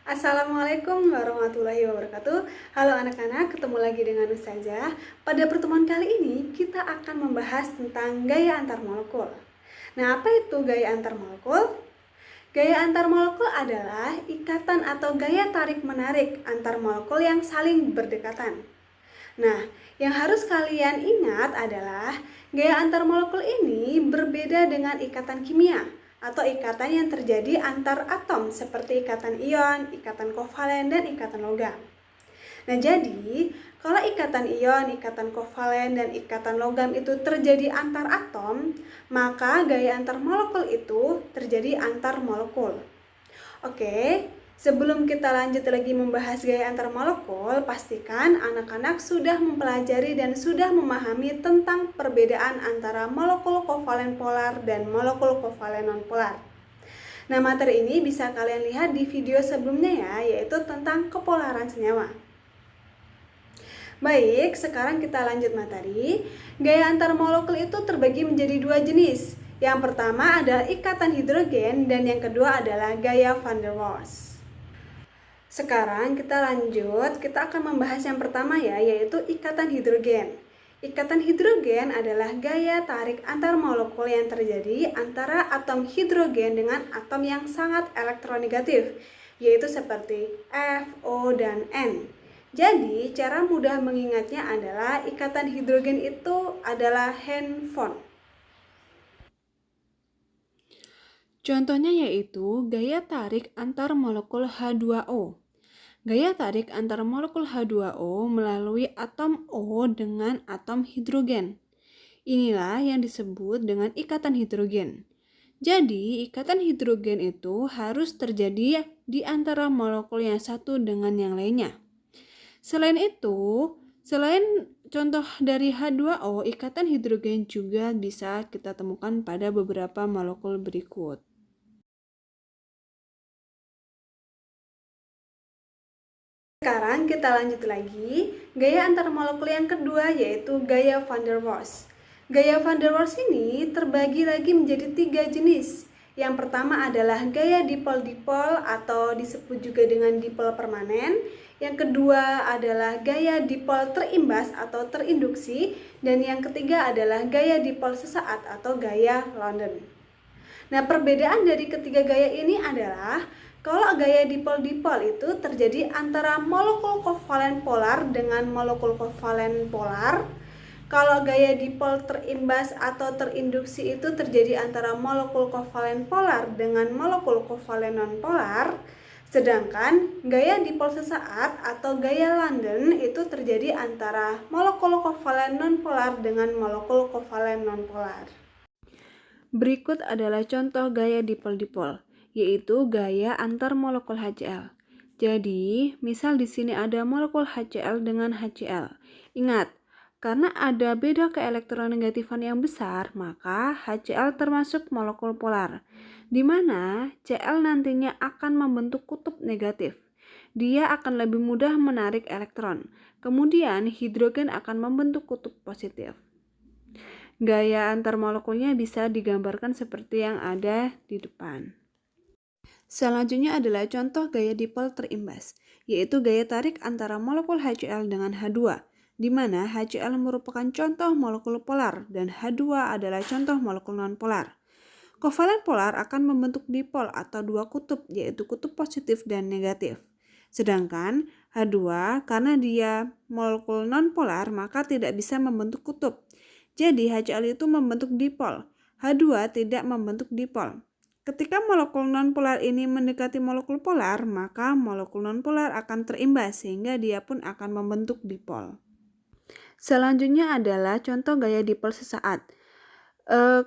Assalamualaikum warahmatullahi wabarakatuh. Halo anak-anak, ketemu lagi dengan Ustazah. Pada pertemuan kali ini kita akan membahas tentang gaya antar molekul. Nah, apa itu gaya antar molekul? Gaya antar molekul adalah ikatan atau gaya tarik-menarik antar molekul yang saling berdekatan. Nah, yang harus kalian ingat adalah gaya antar molekul ini berbeda dengan ikatan kimia atau ikatan yang terjadi antar atom seperti ikatan ion, ikatan kovalen, dan ikatan logam. Nah, jadi kalau ikatan ion, ikatan kovalen, dan ikatan logam itu terjadi antar atom, maka gaya antar molekul itu terjadi antar molekul. Oke, sebelum kita lanjut lagi membahas gaya antar molekul, pastikan anak-anak sudah mempelajari dan sudah memahami tentang perbedaan antara molekul kovalen polar dan molekul kovalen nonpolar. Nah, materi ini bisa kalian lihat di video sebelumnya ya, yaitu tentang kepolaran senyawa. Baik, sekarang kita lanjut materi. Gaya antar molekul itu terbagi menjadi dua jenis. Yang pertama adalah ikatan hidrogen dan yang kedua adalah gaya van der Waals. Sekarang kita lanjut, kita akan membahas yang pertama ya, yaitu ikatan hidrogen. Ikatan hidrogen adalah gaya tarik antar molekul yang terjadi antara atom hidrogen dengan atom yang sangat elektronegatif, yaitu seperti F, O, dan N. Jadi, cara mudah mengingatnya adalah ikatan hidrogen itu adalah handphone. Contohnya yaitu gaya tarik antar molekul H2O. Gaya tarik antar molekul H2O melalui atom O dengan atom hidrogen. Inilah yang disebut dengan ikatan hidrogen. Jadi, ikatan hidrogen itu harus terjadi di antara molekul yang satu dengan yang lainnya. Selain contoh dari H2O, ikatan hidrogen juga bisa kita temukan pada beberapa molekul berikut. Sekarang kita lanjut lagi, gaya antar molekul yang kedua yaitu gaya van der Waals. Gaya van der Waals ini terbagi lagi menjadi tiga jenis. Yang pertama adalah gaya dipol-dipol atau disebut juga dengan dipol permanen. Yang kedua adalah gaya dipol terimbas atau terinduksi. Dan yang ketiga adalah gaya dipol sesaat atau gaya London. Nah, perbedaan dari ketiga gaya ini adalah kalau gaya dipol-dipol itu terjadi antara molekul kovalen polar dengan molekul kovalen polar. Kalau gaya dipol terimbas atau terinduksi itu terjadi antara molekul kovalen polar dengan molekul kovalen nonpolar. Sedangkan gaya dipol sesaat atau gaya London itu terjadi antara molekul kovalen nonpolar dengan molekul kovalen nonpolar. Berikut adalah contoh gaya dipol-dipol, yaitu gaya antar molekul HCl. Jadi, misal di sini ada molekul HCl dengan HCl. Ingat, karena ada beda keelektronegatifan yang besar, maka HCl termasuk molekul polar, di mana Cl nantinya akan membentuk kutub negatif. Dia akan lebih mudah menarik elektron. Kemudian, hidrogen akan membentuk kutub positif. Gaya antar molekulnya bisa digambarkan seperti yang ada di depan. Selanjutnya adalah contoh gaya dipol terimbas, yaitu gaya tarik antara molekul HCl dengan H2, di mana HCl merupakan contoh molekul polar dan H2 adalah contoh molekul nonpolar. Kovalen polar akan membentuk dipol atau dua kutub, yaitu kutub positif dan negatif. Sedangkan H2 karena dia molekul nonpolar maka tidak bisa membentuk kutub. Jadi HCl itu membentuk dipol, H2 tidak membentuk dipol. Ketika molekul nonpolar ini mendekati molekul polar, maka molekul nonpolar akan terimbas sehingga dia pun akan membentuk dipol. Selanjutnya adalah contoh gaya dipol sesaat.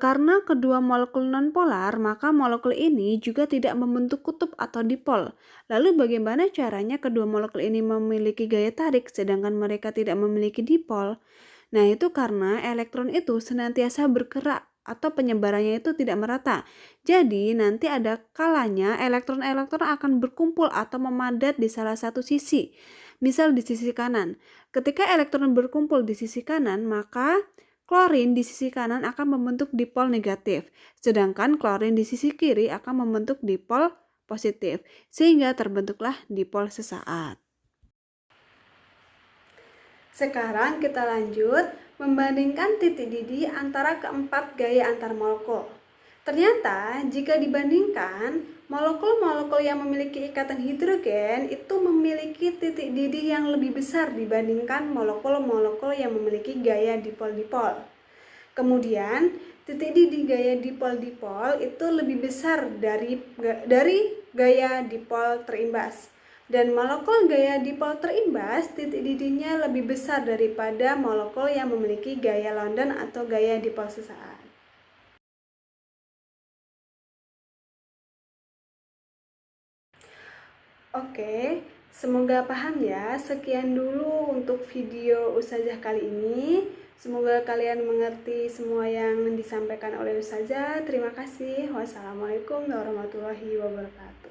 Karena kedua molekul nonpolar, maka molekul ini juga tidak membentuk kutub atau dipol. Lalu bagaimana caranya kedua molekul ini memiliki gaya tarik sedangkan mereka tidak memiliki dipol? Nah, itu karena elektron itu senantiasa bergerak atau penyebarannya itu tidak merata. Jadi, nanti ada kalanya elektron-elektron akan berkumpul atau memadat di salah satu sisi. Misal di sisi kanan. Ketika elektron berkumpul di sisi kanan, maka klorin di sisi kanan akan membentuk dipol negatif. Sedangkan klorin di sisi kiri akan membentuk dipol positif, sehingga terbentuklah dipol sesaat. Sekarang kita lanjut membandingkan titik didih antara keempat gaya antar molekul. Ternyata jika dibandingkan, molekul-molekul yang memiliki ikatan hidrogen itu memiliki titik didih yang lebih besar dibandingkan molekul-molekul yang memiliki gaya dipol-dipol. Kemudian, titik didih gaya dipol-dipol itu lebih besar dari gaya dipol terimbas. Dan molekul gaya dipol terimbas, titik didihnya lebih besar daripada molekul yang memiliki gaya London atau gaya dipol sesaat. Oke, semoga paham ya. Sekian dulu untuk video Ustazah kali ini. Semoga kalian mengerti semua yang disampaikan oleh Ustazah. Terima kasih. Wassalamualaikum warahmatullahi wabarakatuh.